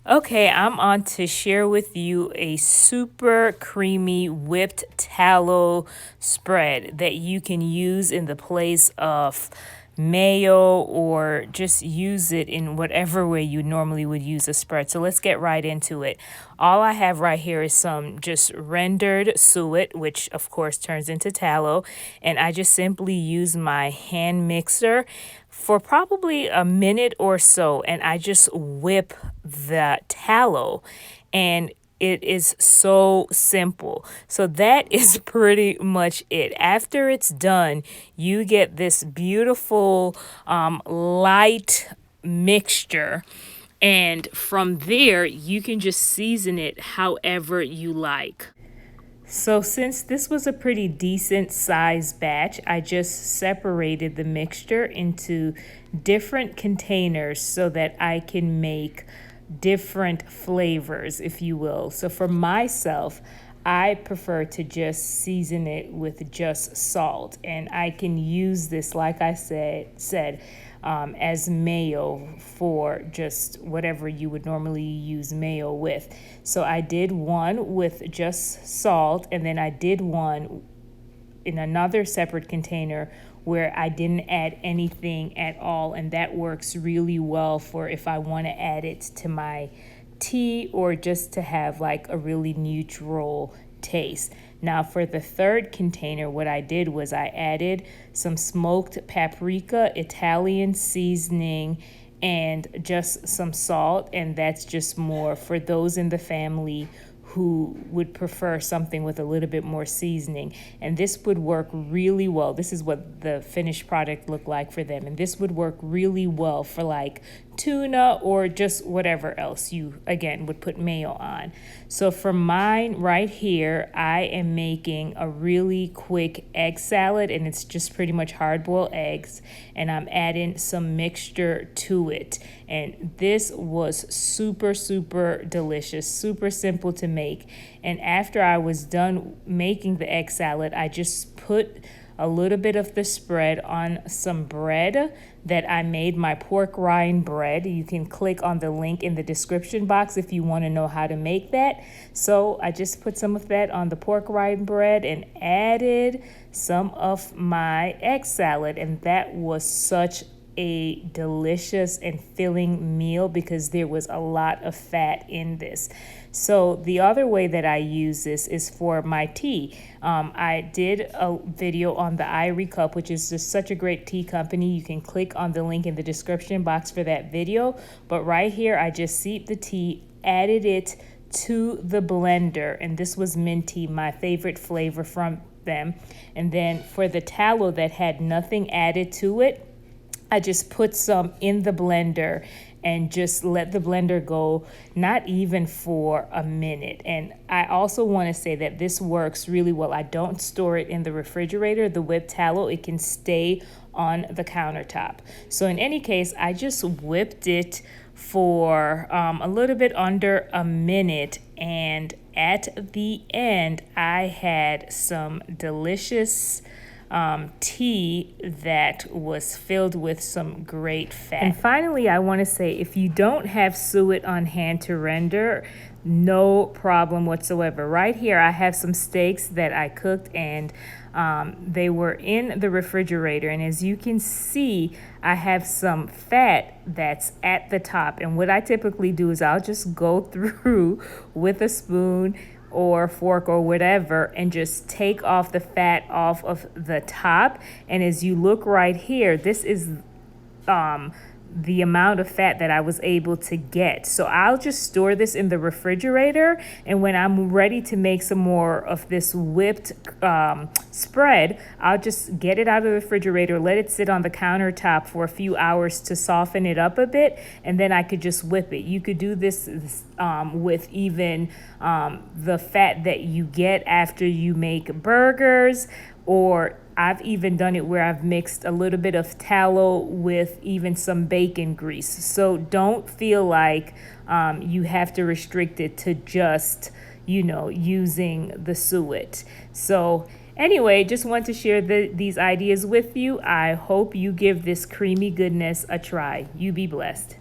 Okay, I'm on to share with you a super creamy whipped tallow spread that you can use in the place of mayo or just use it in whatever way you normally would use a spread. So let's get right into it. All I have right here is some just rendered suet, which of course turns into tallow, and I just simply use my hand mixer for probably a minute or so, and I just whip the tallow, and it is so simple. So that is pretty much it. After it's done, you get this beautiful light mixture. And from there, you can just season it however you like. So since this was a pretty decent size batch, I just separated the mixture into different containers so that I can make different flavors, if you will. So for myself, I prefer to just season it with just salt, and I can use this, like I said, as mayo for just whatever you would normally use mayo with. So I did one with just salt, and then I did one in another separate container where I didn't add anything at all, and that works really well for if I want to add it to my tea or just to have like a really neutral taste. Now for the third container, what I did was I added some smoked paprika, Italian seasoning, and just some salt, and that's just more for those in the family who would prefer something with a little bit more seasoning. And this would work really well. This is what the finished product looked like for them. And this would work really well for like tuna or just whatever else you, again, would put mayo on. So for mine right here, I am making a really quick egg salad, and it's just pretty much hard-boiled eggs, and I'm adding some mixture to it. And this was super, super delicious, super simple to make. And after I was done making the egg salad, I just put a little bit of the spread on some bread that I made, my pork rind bread. You can click on the link in the description box if you want to know how to make that. So I just put some of that on the pork rind bread and added some of my egg salad, and that was such a delicious and filling meal because there was a lot of fat in this. So the other way that I use this is for my tea. I did a video on the Irie Cup, which is just such a great tea company. You can click on the link in the description box for that video. But right here, I just sieped the tea, added it to the blender, and this was mint tea, my favorite flavor from them. And then for the tallow that had nothing added to it, I just put some in the blender and just let the blender go, not even for a minute. And I also want to say that this works really well. I don't store it in the refrigerator. The whipped tallow, it can stay on the countertop. So in any case, I just whipped it for a little bit under a minute, and at the end, I had some delicious tea that was filled with some great fat. And finally, I want to say, if you don't have suet on hand to render, no problem whatsoever. Right here, I have some steaks that I cooked, and they were in the refrigerator. And as you can see, I have some fat that's at the top. And what I typically do is I'll just go through with a spoon or fork or whatever and just take off the fat off of the top. And as you look right here, this is the amount of fat that I was able to get. So I'll just store this in the refrigerator, and when I'm ready to make some more of this whipped spread, I'll just get it out of the refrigerator, let it sit on the countertop for a few hours to soften it up a bit, and then I could just whip it. You could do this with even the fat that you get after you make burgers, or I've even done it where I've mixed a little bit of tallow with even some bacon grease. So don't feel like you have to restrict it to just, using the suet. So anyway, just want to share these ideas with you. I hope you give this creamy goodness a try. You be blessed.